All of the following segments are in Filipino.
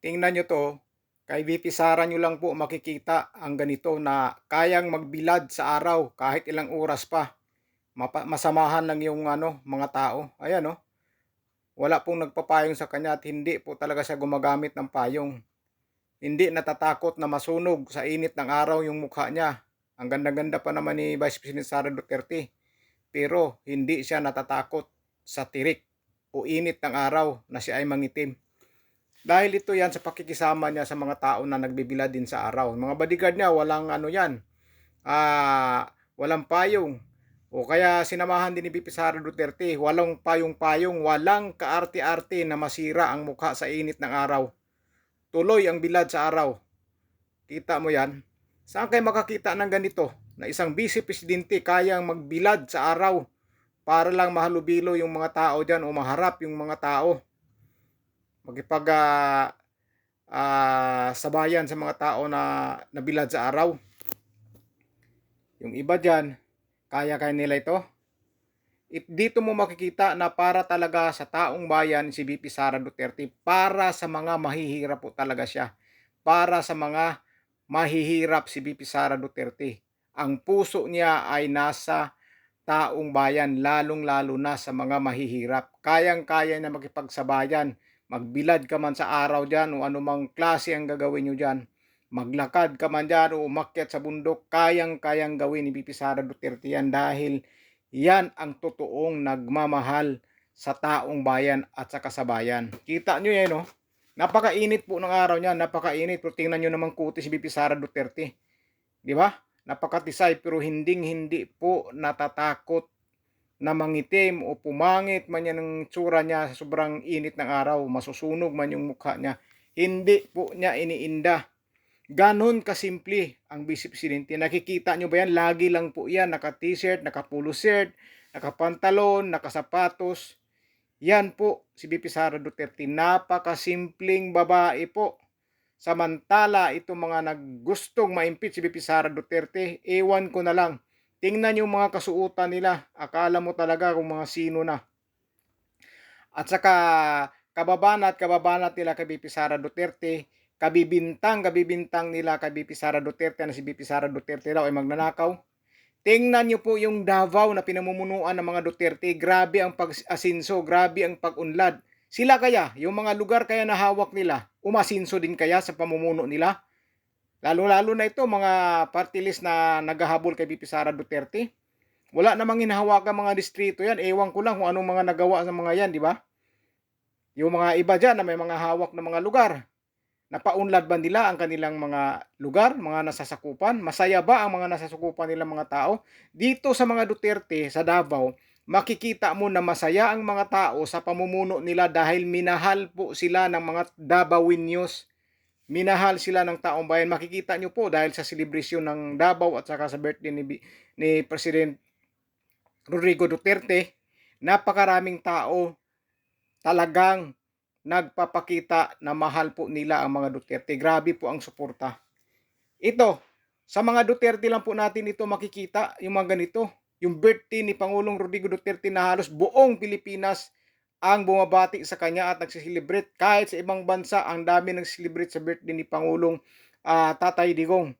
Tingnan nyo 'to, kay VP Sara nyo lang po makikita ang ganito na kayang magbilad sa araw kahit ilang oras pa. Masamahan lang yung mga tao. Ayan oh, wala pong nagpapayong sa kanya at hindi po talaga siya gumagamit ng payong. Hindi natatakot na masunog sa init ng araw yung mukha niya. Ang ganda-ganda pa naman ni Vice President Sara Duterte. Pero hindi siya natatakot sa tirik o init ng araw na siya ay mangitim. Dahil ito yan sa pakikisama niya sa mga tao na nagbibilad din sa araw. Mga bodyguard niya, walang walang payong. O kaya sinamahan din ni VP Sara Duterte, walang payong-payong, walang kaarte-arte na masira ang mukha sa init ng araw. Tuloy ang bilad sa araw. Kita mo yan? Saan kayo makakita ng ganito? Na isang vice presidente kayang magbilad sa araw para lang mahalubilo yung mga tao dyan o maharap yung mga tao. Magipag sabayan sa mga tao na nabilad sa araw. Yung iba dyan, kaya nila ito. Dito mo makikita na para talaga sa taong bayan si VP Sara Duterte, para sa mga mahihirap po talaga siya. Para sa mga mahihirap si VP Sara Duterte. Ang puso niya ay nasa taong bayan, lalong-lalo na sa mga mahihirap. Kayang-kaya na makipagsabayan. Magbilad ka man sa araw dyan o anumang klase ang gagawin nyo dyan. Maglakad ka man dyan o umakyat sa bundok, kayang-kayang gawin ni VP Sara Duterte yan dahil yan ang totoong nagmamahal sa taong bayan at sa kasabayan. Kita nyo yan, no? Napakainit po ng araw niya, napakainit. Pero tingnan nyo naman kuti si VP Sara Duterte. Di ba? Napakatisay pero hindi po natatakot na mangitim o pumangit man yan ng tsura niya sa sobrang init ng araw, masusunog man yung mukha niya. Hindi po niya iniinda. Ganon kasimple ang Vice Presidente. Nakikita nyo ba yan? Lagi lang po yan, naka-t-shirt, naka-polo shirt, naka-pantalon, naka-sapatos. Yan po si VP Sara Duterte. Napakasimpleng babae po. Samantala, itong mga naggustong ma-impeach si VP Sara Duterte, ewan ko na lang. Tingnan yung mga kasuotan nila. Akala mo talaga kung mga sino na. At saka kababanat nila kay VP Sara Duterte, kabibintang nila kay VP Sara Duterte na si VP Sara Duterte daw ay magnanakaw. Tingnan nyo po yung Davao na pinamumunuan ng mga Duterte. Grabe ang pag-asinso, grabe ang pag-unlad. Sila kaya, yung mga lugar kaya na hawak nila, umasinso din kaya sa pamumuno nila? Lalo-lalo na ito, mga party list na naghahabol kay VP Sara Duterte. Wala namang hinahawakan mga distrito yan. Ewan ko lang kung anong mga nagawa sa mga yan, di ba? Yung mga iba dyan na may mga hawak na mga lugar. Napaunlad ba nila ang kanilang mga lugar, mga nasasakupan? Masaya ba ang mga nasasakupan nilang mga tao? Dito sa mga Duterte, sa Davao, makikita mo na masaya ang mga tao sa pamumuno nila dahil minahal po sila ng mga Davaoenos. Minahal sila ng taong bayan. Makikita nyo po dahil sa celebration ng Davao at saka sa birthday ni President Rodrigo Duterte, napakaraming tao talagang nagpapakita na mahal po nila ang mga Duterte. Grabe po ang suporta. Ito, sa mga Duterte lang po natin ito makikita, yung mga ganito. Yung birthday ni Pangulong Rodrigo Duterte na halos buong Pilipinas ang bumabati sa kanya at nagsiselebrate. Kahit sa ibang bansa, ang dami nagsiselebrate sa birthday ni Pangulong Tatay Digong.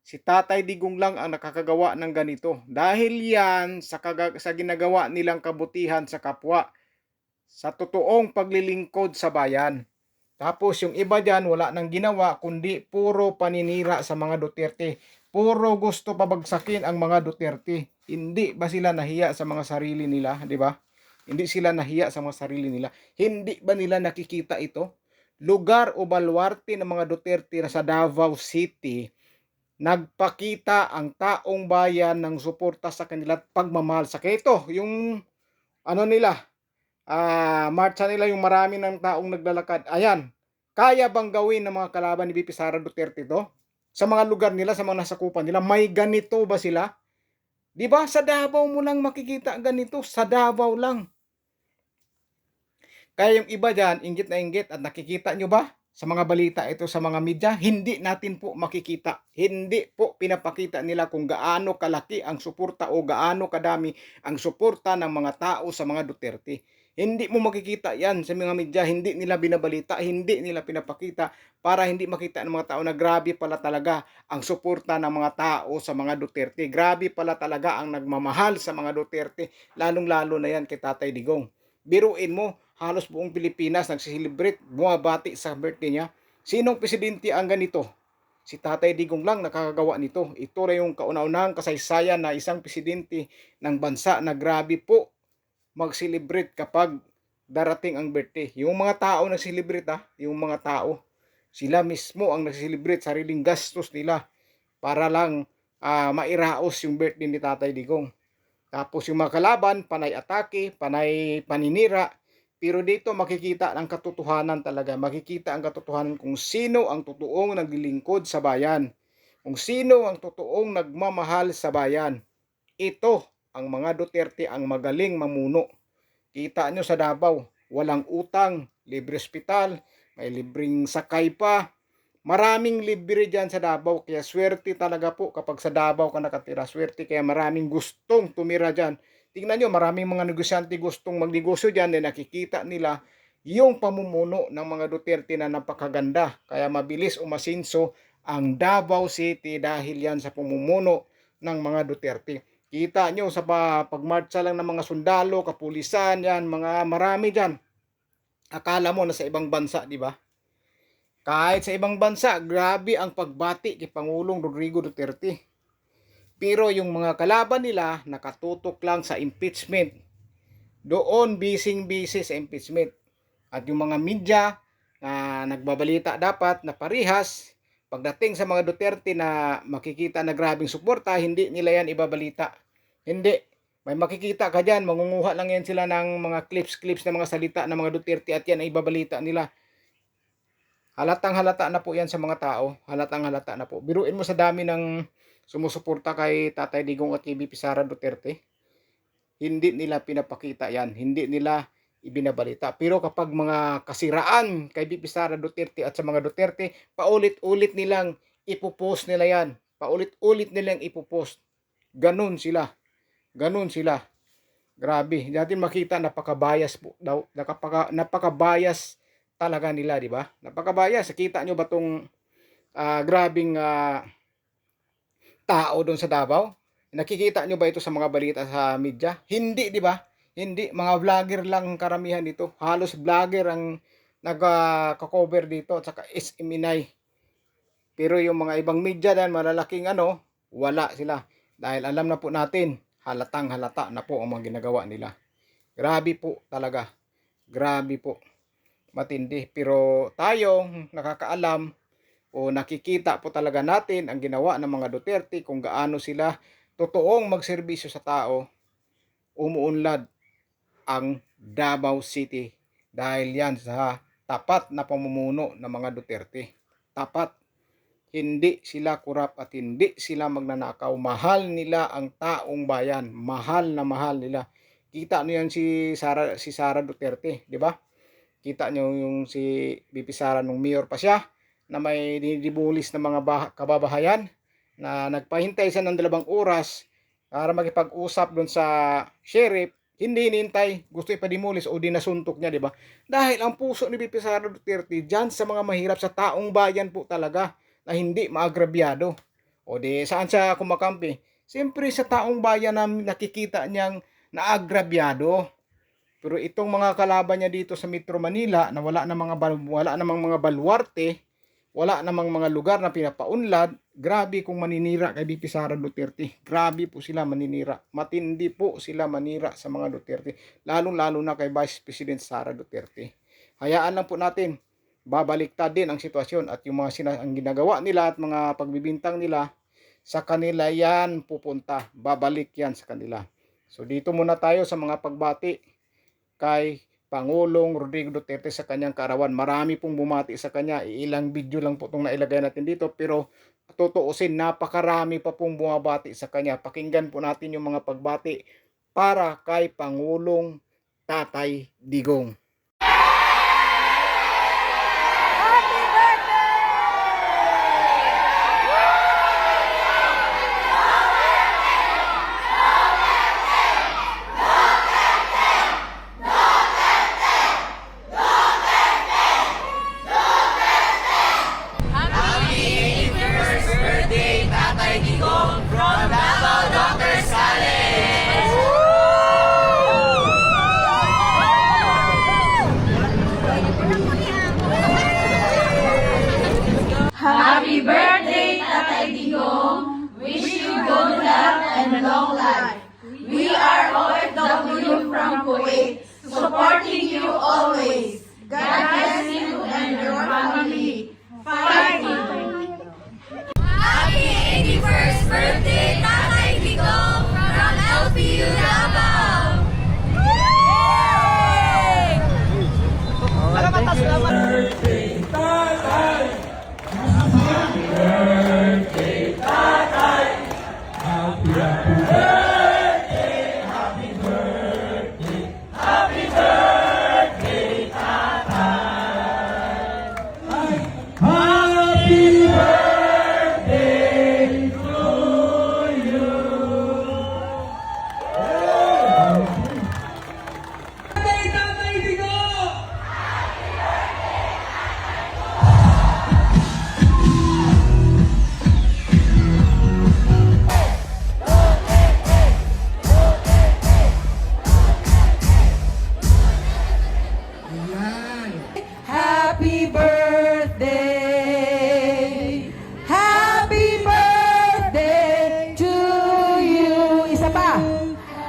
Si Tatay Digong lang ang nakakagawa ng ganito. Dahil yan sa ginagawa nilang kabutihan sa kapwa, sa totoong paglilingkod sa bayan. Tapos yung iba dyan, wala nang ginawa, kundi puro paninira sa mga Duterte. Puro gusto pabagsakin ang mga Duterte. Hindi ba sila nahiya sa mga sarili nila, di ba? Hindi sila nahiya sa mga sarili nila. Hindi ba nila nakikita ito? Lugar o baluarte ng mga Duterte na sa Davao City, nagpakita ang taong bayan ng suporta sa kanila at pagmamahal sa kaya ito, yung nila, marcha nila, yung marami ng taong naglalakad. Ayan, kaya bang gawin ng mga kalaban ni VP Sara Duterte to? Sa mga lugar nila, sa mga nasakupan nila, may ganito ba sila? Di ba? Sa Davao mo lang makikita ganito. Sa Davao lang. Kaya yung iba dyan, inggit na inggit, at nakikita nyo ba? Sa mga balita ito sa mga media, hindi natin po makikita. Hindi po pinapakita nila kung gaano kalaki ang suporta o gaano kadami ang suporta ng mga tao sa mga Duterte. Hindi mo makikita yan sa mga media, hindi nila binabalita, hindi nila pinapakita para hindi makita ng mga tao na grabe pala talaga ang suporta ng mga tao sa mga Duterte. Grabe pala talaga ang nagmamahal sa mga Duterte, lalong-lalo na yan kay Tatay Digong. Biruin mo, halos buong Pilipinas nagsiselebrate, bumabati sa birthday niya. Sinong presidente ang ganito? Si Tatay Digong lang nakakagawa nito. Ito na yung kauna-unahang kasaysayan na isang presidente ng bansa na grabe po mag-celebrate kapag darating ang birthday. Yung mga tao nag-celebrate yung mga tao, sila mismo ang nag-celebrate, sariling gastos nila para lang mairaos yung birthday ni Tatay Digong. Tapos yung mga kalaban, panay atake, panay paninira, pero dito makikita ang katotohanan talaga. Makikita ang katotohanan kung sino ang totoong naglilingkod sa bayan. Kung sino ang totoong nagmamahal sa bayan. Ito ang mga Duterte ang magaling mamuno. Kita nyo sa Davao, walang utang, libre ospital, may libreng sakay pa. Maraming libre dyan sa Davao, kaya swerte talaga po kapag sa Davao ka nakatira. Swerte, kaya maraming gustong tumira dyan. Tingnan nyo, maraming mga negosyante gustong magnegosyo dyan na nakikita nila yung pamumuno ng mga Duterte na napakaganda. Kaya mabilis umasinso ang Davao City dahil yan sa pamumuno ng mga Duterte. Kita nyo sa pagmarcha lang ng mga sundalo, kapulisan, yan, mga marami dyan. Akala mo na sa ibang bansa, di ba? Kahit sa ibang bansa, grabe ang pagbati kay Pangulong Rodrigo Duterte. Pero yung mga kalaban nila, nakatutok lang sa impeachment. Doon, bising-bisi sa impeachment. At yung mga media na nagbabalita dapat na parihas, pagdating sa mga Duterte na makikita na grabing suporta, hindi nila yan ibabalita. Hindi. May makikita ka dyan, mangunguha lang yan sila ng mga clips na mga salita ng mga Duterte at yan ay ibabalita nila. Halatang halata na po yan sa mga tao. Halatang halata na po. Biruin mo sa dami ng sumusuporta kay Tatay Digong at kay VP Sara Duterte. Hindi nila pinapakita yan. Hindi nila ibinabalita. Pero kapag mga kasiraan kay VP Sara Duterte at sa mga Duterte, paulit-ulit nilang ipopost nila yan. Paulit-ulit nilang ipopost. Ganun sila. Ganun sila. Grabe. Natin makita napaka-bias po daw. Napaka-bias talaga nila, di ba? Napaka-bias. Kita nyo ba tong grabing tao doon sa Davao? Nakikita nyo ba ito sa mga balita sa media? Hindi, di ba? Hindi, mga vlogger lang karamihan dito. Halos vlogger ang nagka-cover dito at saka SMNI. Pero yung mga ibang media dan malalaking wala sila. Dahil alam na po natin, halatang halata na po ang mga ginagawa nila. Grabe po talaga. Grabe po. Matindi. Pero tayo nakakaalam o nakikita po talaga natin ang ginawa ng mga Duterte kung gaano sila totoong magserbisyo sa tao. Umuunlad ang Davao City dahil yan sa tapat na pamumuno ng mga Duterte. Tapat. Hindi sila kurap at hindi sila magnanakaw. Mahal nila ang taong bayan. Mahal na mahal nila. Kita nyo yan si Sara Duterte, di ba? Kita nyo yung si VP Sara nung mayor pa siya na may dinidibulis ng mga kababahayan na nagpahintay siya ng 2 oras para makipag-usap doon sa sheriff. Hindi hinintay, gusto ipadimulis o dinasuntok niya, di ba? Dahil ang puso ni VP Sara Duterte dyan sa mga mahirap, sa taong bayan po talaga na hindi maagrabyado. O di saan siya kumakampi? Siyempre sa taong bayan na nakikita niyang naagrabyado. Pero itong mga kalaban niya dito sa Metro Manila na wala namang mga baluarte, wala namang mga lugar na pinapaunlad, grabe kung maninira kay VP Sara Duterte. Grabe po sila maninira. Matindi po sila manira sa mga Duterte. Lalo-lalo na kay Vice President Sara Duterte. Hayaan lang po natin. Babaliktad din ang sitwasyon at yung mga ang ginagawa nila at mga pagbibintang nila sa kanila yan pupunta. Babalik yan sa kanila. So dito muna tayo sa mga pagbati kay Pangulong Rodrigo Duterte sa kanyang kaarawan. Marami pong bumati sa kanya. Ilang video lang po itong nailagay natin dito. Pero tutuusin, napakarami pa pong bumabati sa kanya. Pakinggan po natin yung mga pagbati para kay Pangulong Tatay Digong. Happy birthday, Tatay Digong! Wish you good luck and long life. We are OFW from Kuwait, supporting you always. God bless you and your family. Fighting! Happy 81st birthday, Tatay Digong from LPU Davao! Happy birthday! Happy birthday to you! Isa pa!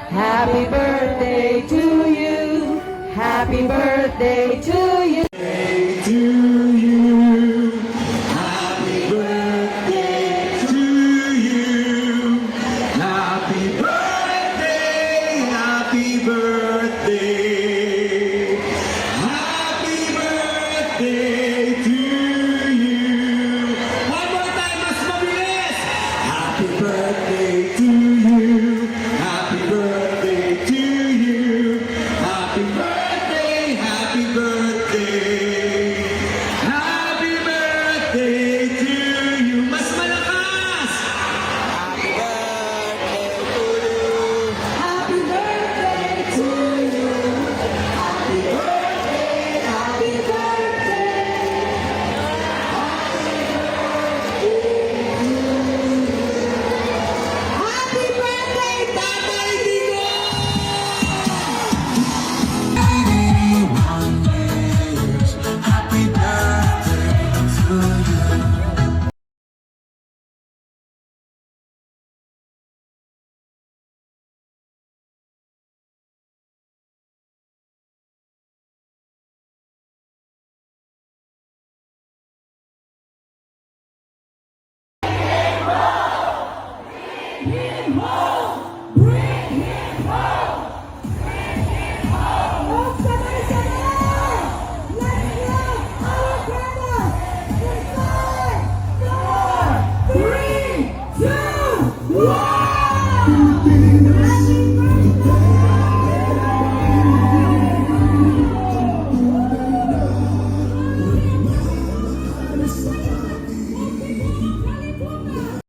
Happy birthday to you! Happy birthday!